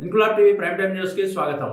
Inquilab TV prime time news కి స్వాగతం.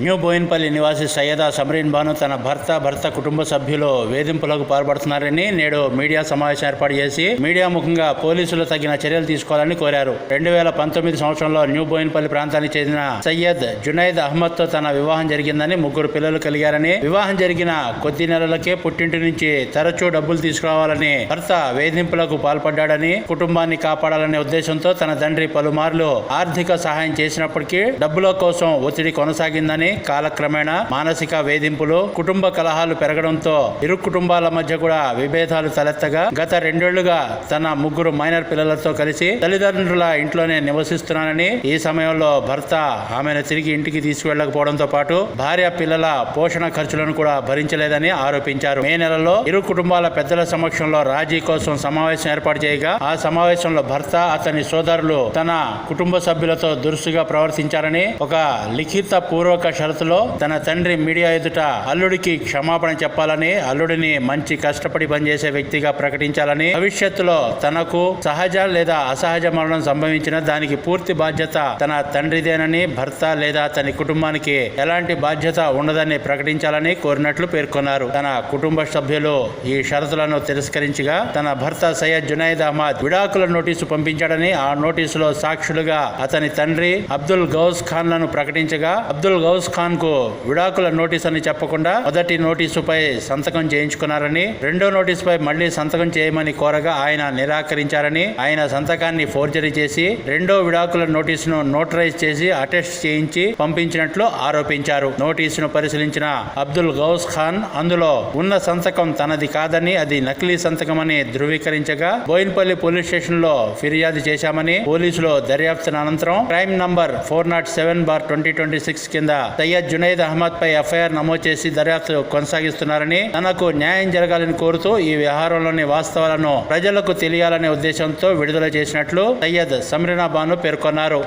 New Boinpally నివాసి సయ్యదా సమరీన్ బాను తన భర్త కుటుంబ సభ్యులు వేధింపులకు పాల్పడుతున్నారని నేడు మీడియా సమావేశం ఏర్పాటు చేసి మీడియా ముఖంగా పోలీసులు తగిన చర్యలు తీసుకోవాలని కోరారు. 2019 సంవత్సరంలో న్యూ బోయిన్పల్లి ప్రాంతానికి చెందిన సయ్యద్ జునైద్ అహ్మద్ తో తన వివాహం జరిగిందని, 3 పిల్లలు కలిగారని, వివాహం జరిగిన కొద్ది నెలలకే పుట్టింటి నుంచి తరచూ డబ్బులు తీసుకురావాలని, భర్త వేధింపులకు పాల్పడ్డాడని, కుటుంబాన్ని కాపాడాలనే ఉద్దేశంతో తన తండ్రి పలుమార్లు ఆర్థిక సహాయం చేసినప్పటికీ డబ్బుల కోసం ఒత్తిడి కొనసాగిందని, కాలక్రమేణా మానసిక వేధింపులు, కుటుంబ కలహాలు పెరగడంతో ఇరు కుటుంబాల మధ్య కూడా విభేదాలు తలెత్తగా గత 2 ఏళ్లుగా తన 3 మైనర్ పిల్లలతో కలిసి తల్లిదండ్రుల ఇంట్లోనే నివసిస్తున్నానని, ఈ సమయంలో భర్త ఆమెను తిరిగి ఇంటికి తీసుకువెళ్లకపోవడంతో పాటు భార్య పిల్లల పోషణ ఖర్చులను కూడా భరించలేదని ఆరోపించారు. మే నెలలో ఇరు కుటుంబాల పెద్దల సమక్షంలో రాజీ కోసం సమావేశం ఏర్పాటు చేయగా ఆ సమావేశంలో భర్త, అతని సోదరులు తన కుటుంబ సభ్యులతో దురుసుగా ప్రవర్తించారని, ఒక లిఖిత పూర్వక షరతులో తన తండ్రి మీడియా ఎదుట అల్లుడికి క్షమాపణ చెప్పాలని, అల్లుడిని మంచి కష్టపడి పనిచేసే వ్యక్తిగా ప్రకటించాలని, భవిష్యత్తులో తనకు సహజ లేదా అసహజ మరణం సంభవించిన దానికి పూర్తి బాధ్యత తన తండ్రిదేనని, భర్త లేదా అతని కుటుంబానికి ఎలాంటి బాధ్యత ఉండదని ప్రకటించాలని కోరినట్లు పేర్కొన్నారు. తన కుటుంబ సభ్యులు ఈ షరతులను తిరస్కరించగా తన భర్త సయ్యద్ జునైద్ అహ్మద్ విడాకుల నోటీసు పంపించాడని, ఆ నోటీసులో సాక్షులుగా అతని తండ్రి అబ్దుల్ గౌస్ ఖాన్ లను ప్రకటించగా, అబ్దుల్ గౌస్ ఖాన్ కు విడాకుల నోటీస్ అని చెప్పకుండా మొదటి నోటీసుపై సంతకం చేయించుకున్నారని, రెండో నోటీసుపై మళ్లీ సంతకం చేయమని కోరగా ఆయన నిరాకరించారని, ఆయన సంతకాన్ని ఫోర్జరీ చేసి రెండో విడాకుల నోటీసును నోటరైజ్ చేసి అటెస్ట్ చేయించి పంపించినట్లు ఆరోపించారు. నోటీసును పరిశీలించిన అబ్దుల్ గౌస్ ఖాన్ అందులో ఉన్న సంతకం తనది కాదని, అది నకిలీ సంతకమని ధృవీకరించగా బోయిన్పల్లి పోలీస్ స్టేషన్ లో ఫిర్యాదు చేశామని, పోలీసులు దర్యాప్తు అనంతరం క్రైమ్ నంబర్ 407/2026 కింద సయ్యద్ జునైద్ అహ్మద్ పై ఎఫ్ఐఆర్ నమోదు చేసి దర్యాప్తు కొనసాగిస్తున్నారని, తనకు న్యాయం జరగాలని కోరుతూ ఈ వ్యవహారంలోని వాస్తవాలను ప్రజలకు తెలియాలనే ఉద్దేశంతో విడుదల చేసినట్లు సయ్యద్ సమరీన్ బాను పేర్కొన్నారు.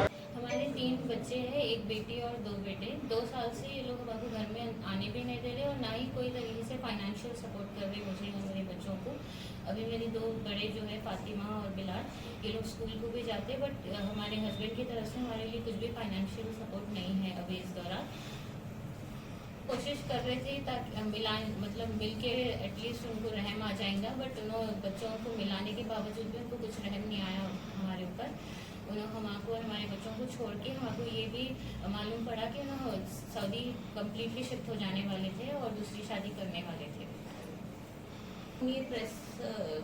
अभी मेरी 2 बड़े जो है फातिमा और बिलाल, ये लोग स्कूल को भी जाते हैं, बट हमारे हस्बैंड की तरफ से हमारे लिए कुछ भी फाइनेंशियल सपोर्ट नहीं है अभी इस दौरान. कोशिश कर रहे थे ताकि मिल के एटलीस्ट उनको रहम आ जाएगा, बट उन्होंने बच्चों को मिलाने के बावजूद भी उनको कुछ रहम नहीं आया हमारे ऊपर. उन्होंने हमको और हमारे बच्चों को छोड़ के हमको ये भी मालूम पड़ा कि उन्होंने सऊदी कम्प्लीटली शिफ्ट हो जाने वाले थे और दूसरी शादी करने वाले थे. ये प्रेस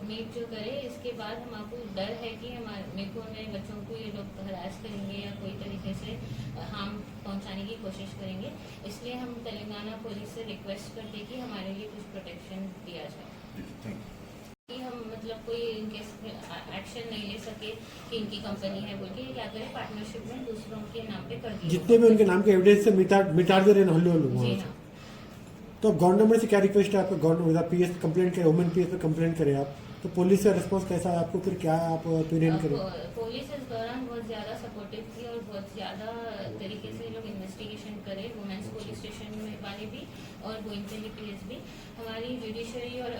मीट जो करे इसके बाद हमको डर है कि मेरे को और मेरे बच्चों को ये लोग हरास करेंगे या कोई तरीके से हार्म पहुंचाने की कोशिश करेंगे. इसलिए हम तेलंगाना पुलिस से रिक्वेस्ट करते कि हमारे लिए कुछ प्रोटेक्शन दिया जाए कि हम कोई इनके एक्शन नहीं ले सके कि इनकी कंपनी है बोल के क्या करें, पार्टनरशिप में दूसरों के नाम पे कर दिया. जितने भी उनके नाम के एविडेंस से मिटा दे रहे हैं. तो गवर्नमेंट से क्या रिक्वेस्ट है आपका? गवर्नमेंट पीएस कंप्लेंट करें, वुमेन पीएस पे कंप्लेंट करें आप, तो पुलिस का रिस्पांस कैसा है आपको? फिर क्या आप ओपिनियन करें? पुलिस इस दौरान बहुत ज़्यादा सपोर्टिव थी और बहुत ज़्यादा तरीके से लोग इन्वेस्टिगेशन करे, वुमेन्स पुलिस स्टेशन में वाले भी और बोइनपल्ली पीएस भी. हमारी जुडिशरी और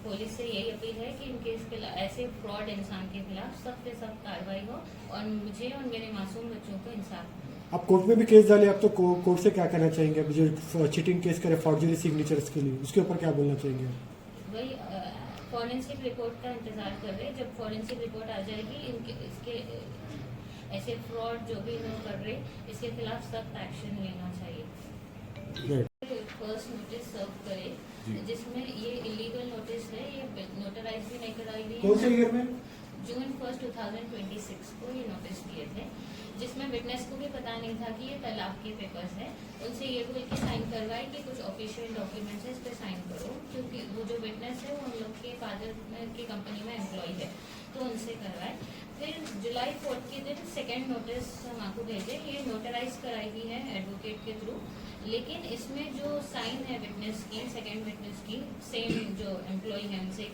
पुलिस से यही अपील है कि इनके ऐसे फ्रॉड इंसान के खिलाफ सख्त से सख्त कार्रवाई हो और मुझे और मेरे मासूम बच्चों को इंसाफ हो. आप कोर्ट में भी केस डाले, आप तो कोर्ट से क्या कहना चाहेंगे? अब जो चीटिंग केस करे फॉर्जरी सिग्नेचर्स के लिए, उसके ऊपर क्या बोलना चाहेंगे? वही फॉरेंसिक रिपोर्ट का इंतजार कर रहे हैं. जब फॉरेंसिक रिपोर्ट आ जाएगी इसके ऐसे फ्रॉड जो भी लोग कर रहे इसके खिलाफ सख्त एक्शन लेना चाहिए. फर्स्ट नोटिस सर्व करे जिसमें ये इलीगल नोटिस है, ये नोटराइज भी नहीं कराई गई. कौन से ईयर में? जून 1, 2026 को ये नोटिस दिए थे, जिसमें विटनेस को भी पता नहीं था कि ये तलाक के पेपर्स है. उनसे ये बोल के साइन करवाए कि कुछ ऑफिशियल डॉक्यूमेंट्स है, इस पर साइन करो, क्योंकि वो जो विटनेस है वो उन लोग के फादर की कंपनी में एम्प्लॉय है. तो उनसे करवाए। फिर जुलाई 4 के दिन सेकेंड नोटिस हम आपको भेजे, ये नोटराइज कराई हुई है एडवोकेट के थ्रू, लेकिन इसमें जो साइन है विटनेस की, सेकेंड विटनेस की, सेम जो एम्प्लॉय है उनसे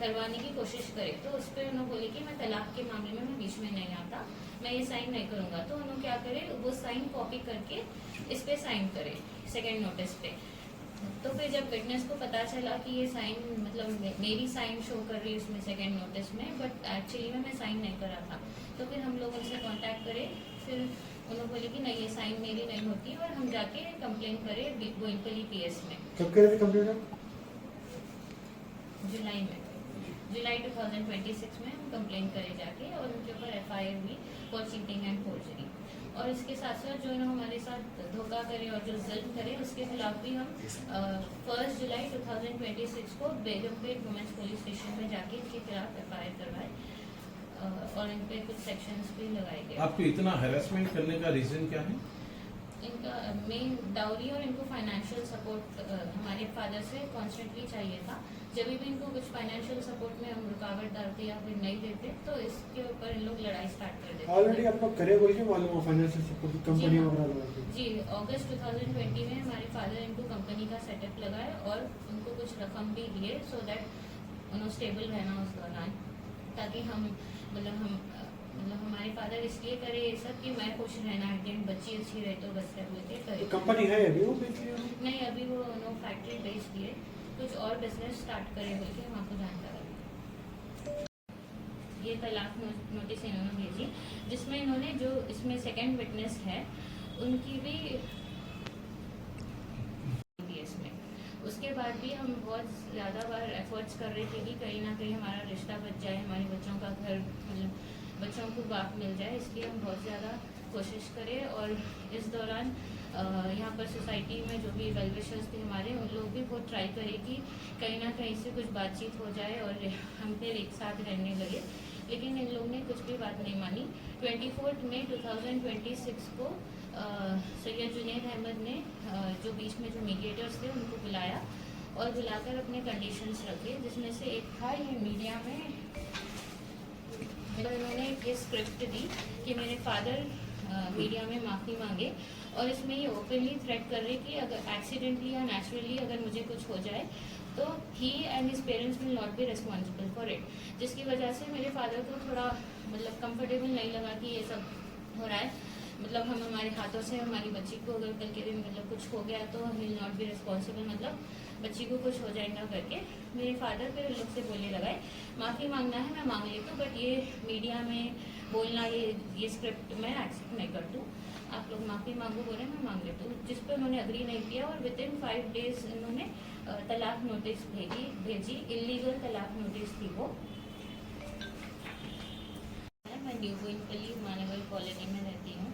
करवाने की कोशिश करे, तो उस पर उन्होंने बोले कि मैं तलाक के मामले में मैं बीच में नहीं आता, मैं ये साइन नहीं करूँगा। तो उन्होंने क्या करे, वो साइन कॉपी करके इस पर साइन करे सेकेंड नोटिस पे। तो फिर जब विटनेस को पता चला कि ये साइन मतलब मेरी साइन शो कर रही है उसमें सेकेंड नोटिस में, बट एक्चुअली में मैं साइन नहीं करा था, तो फिर हम लोग उनसे कांटेक्ट करे। फिर उन्होंने बोले कि नहीं ये साइन मेरी नहीं होती, और हम जाके कंप्लेन करें बोइनपल्ली PS में। कब करे थे कंप्लेंट आप? जुलाई 2026 में हम कंप्लेन करे जाके, और उनके ऊपर FIR हुई फॉर चीटिंग एंड फोर्जरी। और इसके साथ साथ जो इन्होंने हमारे साथ धोखा करे और जो जुल्म करे, उसके खिलाफ भी हम 1 जुलाई 2026 को बेगमपेट वुमेन्स पुलिस स्टेशन में जाके इनके खिलाफ FIR करवाए, और इन पे कुछ सेक्शंस भी लगाए गए। आपको इतना हैरेसमेंट करने का रीजन क्या है? इनका मेन डाउरी और इनको फाइनेंशियल सपोर्ट हमारे फादर से कॉन्स्टेंटली चाहिए था। जब भी इनको कुछ फाइनेंशियल सपोर्ट में हम रुकावट डालते या फिर नहीं देते, तो इसके ऊपर इन लोग लड़ाई स्टार्ट कर देते। ऑलरेडी आपको करे बोल के मालूम हो फाइनेंशियल सपोर्ट कंपनी वगैरह लगा के? जी, अगस्त 2020 में हमारे फादर इनको कंपनी का सेटअप लगाए और उनको कुछ रकम भी दिए, सो दैट उन्होंने स्टेबल रहना उस दौरान, ताकि हम हमारे फादर इसलिए करे ये सब कि मैं खुश रहना है, बच्ची अच्छी रहे तो बस कर लेते करे। तो कंपनी है अभी वो बेच रही है? नहीं, अभी वो फैक्ट्री बेच दिए, कुछ और बिजनेस स्टार्ट करे बोल के हम आपको जानकारी। ये तलाक नोटिस इन्होंने भेजी, जिसमें इन्होंने जो इसमें सेकंड विटनेस है उनकी भी इसमें। उसके बाद भी हम बहुत ज़्यादा बार एफर्ट्स कर रहे थे कि कहीं ना कहीं हमारा रिश्ता बच जाए, हमारे बच्चों का घर मतलब बच्चों को बाप मिल जाए, इसलिए हम बहुत ज़्यादा कोशिश करें। और इस दौरान यहाँ पर सोसाइटी में जो भी वेल विशर्स थे हमारे, उन लोग भी बहुत ट्राई करे कि कहीं ना कहीं से कुछ बातचीत हो जाए और हम फिर एक साथ रहने लगे, लेकिन इन लोग ने कुछ भी बात नहीं मानी। 24 मई 2026 को सैयद जुनैद अहमद ने जो बीच में जो मीडिएटर्स थे उनको बुलाया और बुलाकर अपने कंडीशंस रखे, जिसमें से एक था ये मीडिया में इन्होंने ये स्क्रिप्ट दी कि मेरे फादर मीडिया में माफ़ी मांगे, और इसमें ये ओपनली थ्रेट कर रहे कि अगर एक्सीडेंटली या नेचुरली अगर मुझे कुछ हो जाए तो ही and his parents will not be responsible for it, जिसकी वजह से मेरे फादर को थोड़ा मतलब कंफर्टेबल नहीं लगा कि ये सब हो रहा है। मतलब हम हमारे हाथों से हमारी बच्ची को अगर कल के दिन मतलब कुछ हो गया तो he will not be responsible, मतलब बच्ची को कुछ हो जाएगा करके मेरे फादर फिर लोग से बोलने लगाए माफ़ी मांगना है मैं मांग लेती हूँ, बट ये मीडिया में बोलना ये स्क्रिप्ट मैं एक्सेप्ट नहीं करती हूँ, आप लोग माफ़ी मांगो बोले मैं मांग लेती हूँ, जिस पर उन्होंने अग्री नहीं किया। और विदिन 5 डेज इन्होंने तलाक नोटिस भेजी, इलीगल तलाक नोटिस थी वो। मैं न्यू बोइनपल्ली महानगर कॉलोनी में रहती हूँ।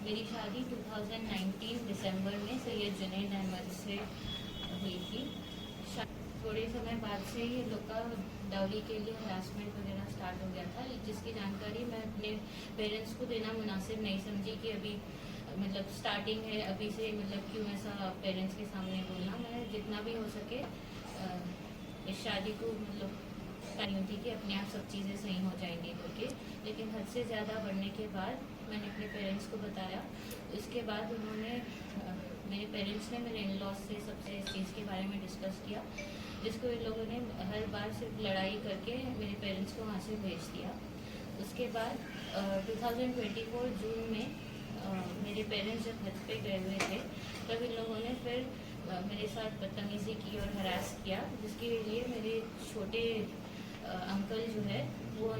मेरी शादी 2019 दिसंबर में सैयद जुनैद अहमद से हुई थी। थोड़े समय बाद से ये लोग का डाउरी के लिए हरासमेंट वगैरह स्टार्ट हो गया था, जिसकी जानकारी मैं अपने पेरेंट्स को देना मुनासिब नहीं समझी कि अभी मतलब स्टार्टिंग है, अभी से मतलब क्यों ऐसा पेरेंट्स के सामने बोलना। मैं जितना भी हो सके इस शादी को मतलब नहीं थी कि अपने आप सब चीज़ें सही हो जाएंगी करके, लेकिन हद से ज़्यादा बढ़ने के बाद मैंने अपने पेरेंट्स को बताया। इसके बाद उन्होंने मेरे पेरेंट्स ने मेरे इन लॉज से सबसे इस चीज़ के बारे में डिस्कस किया, जिसको इन लोगों ने हर बार सिर्फ लड़ाई करके मेरे पेरेंट्स को वहाँ से भेज दिया। उसके बाद 2024 जून में मेरे पेरेंट्स जब हज पे गए हुए थे तब इन लोगों ने फिर मेरे साथ बदतमीज़ी की और हरास किया, जिसके लिए मेरे छोटे अंकल जो है वो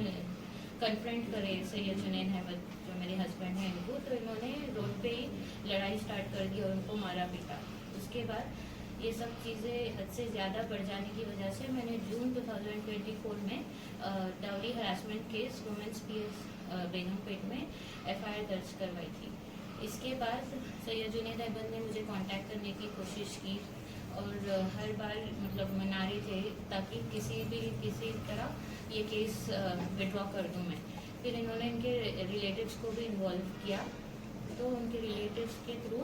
कन्फ्रंट करे सैयद जुनैद अहमद जो मेरे हस्बैंड हैं इनको, तो इन्होंने रोड पे ही लड़ाई स्टार्ट कर दी और उनको मारा पीटा। उसके बाद ये सब चीज़ें हद से ज़्यादा बढ़ जाने की वजह से मैंने जून 2024 में dowry harassment case women's PS Begumpet में FIR दर्ज करवाई थी। इसके बाद सैयद जुनैद अहमद ने मुझे कांटेक्ट करने की कोशिश की और हर बार मतलब मना रहे थे ताकि किसी तरह ये केस विड्रॉ कर दूं मैं। फिर इन्होंने इनके रिलेटिव्स को भी इन्वॉल्व किया, तो उनके रिलेटिव्स के थ्रू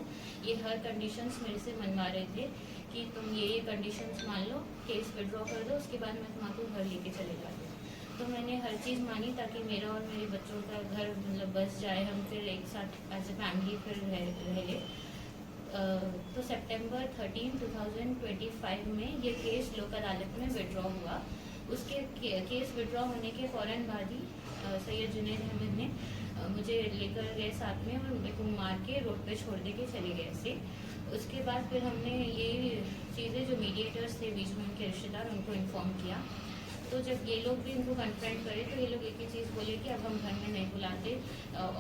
ये हर कंडीशंस मेरे से मनवा रहे थे कि तुम ये कंडीशंस मान लो, केस विड्रॉ कर दो, उसके बाद मैं तुम्हारा घर लेके चले जाती हूँ। तो मैंने हर चीज़ मानी ताकि मेरा और मेरे बच्चों का घर मतलब बस जाए, हम फिर एक साथ एज ए फैमिली फिर रह ले। तो सितंबर 13, 2025 में ये केस लोक अदालत में विड्रॉ हुआ। उसके केस विड्रॉ होने के फ़ौरन बाद ही सैयद जुनैद अहमद ने मुझे लेकर गए साथ में और मेरे को मार के रोड पे छोड़ दे के चले गए ऐसे। उसके बाद फिर हमने ये चीज़ें जो मीडिएटर्स थे बीच में उनके रिश्तेदार, उनको इन्फॉर्म किया। तो जब ये लोग भी उनको कन्फ्रंट करे तो ये लोग एक ही चीज़ बोले कि अब हम घर में नहीं बुलाते,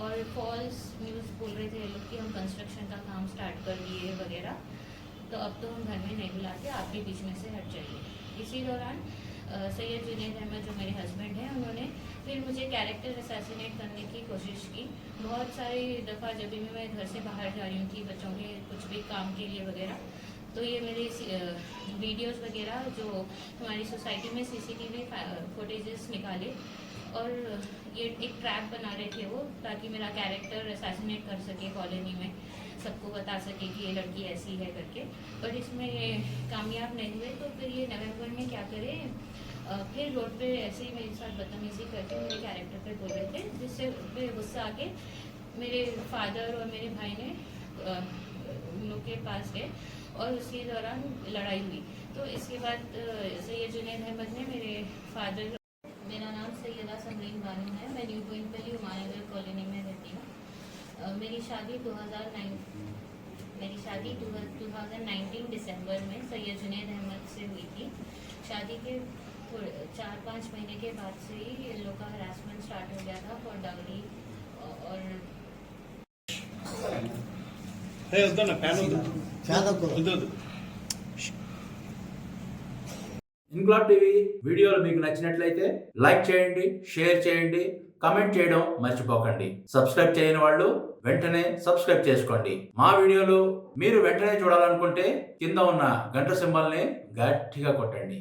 और फॉल्स न्यूज़ बोल रहे थे ये लोग कि हम कंस्ट्रक्शन का काम स्टार्ट कर दिए वगैरह, तो अब तो हम घर में नहीं बुलाते, आप भी बीच में से हट जाइए। इसी दौरान सैयद जुनैद अहमद जो मेरे हस्बैंड हैं, उन्होंने फिर मुझे कैरेक्टर असैसिनेट करने की कोशिश की। बहुत सारी दफ़ा जब भी मैं घर से बाहर जा रही थी बच्चों के कुछ भी काम के लिए वगैरह, तो ये मेरे वीडियोस वगैरह जो हमारी सोसाइटी में सीसीटीवी फुटेजेस निकाले और ये एक ट्रैप बना रहे थे वो, ताकि मेरा कैरेक्टर असैसिनेट कर सके कॉलोनी में, सबको बता सके कि ये लड़की ऐसी है करके। पर इसमें ये कामयाब नहीं हुए। तो फिर ये नवंबर में क्या करे, फिर रोड पे ऐसे ही मेरे साथ बदतमीजी करके मेरे कैरेक्टर पे बोल रहे थे, जिससे पे गुस्सा आके मेरे फादर और मेरे भाई ने उन लोग के पास गए और उसी दौरान लड़ाई हुई। तो इसके बाद सैयद जुनैद अहमद ने मेरे फादर, मेरा नाम सैयदा समरीन बानो है, मैं न्यू गोइंदपल्ली उमानगर कॉलोनी में रहती हूँ। मेरी शादी 2019 दिसंबर में सैयद जुनैद अहमद से हुई थी। शादी के 4-5 महीने के बाद से ही इन लोग का हरासमेंट स्टार्ट हो गया था फॉर डाउरी। और ఇన్క్లాబ్ టీవీ వీడియోలు మీకు నచ్చినట్లయితే లైక్ చేయండి, షేర్ చేయండి, కమెంట్ చేయడం మర్చిపోకండి. సబ్స్క్రైబ్ చేయని వాళ్ళు వెంటనే సబ్స్క్రైబ్ చేసుకోండి. మా వీడియోలు మీరు వెంటనే చూడాలనుకుంటే కింద ఉన్న గంట సింబల్ని గట్టిగా కొట్టండి.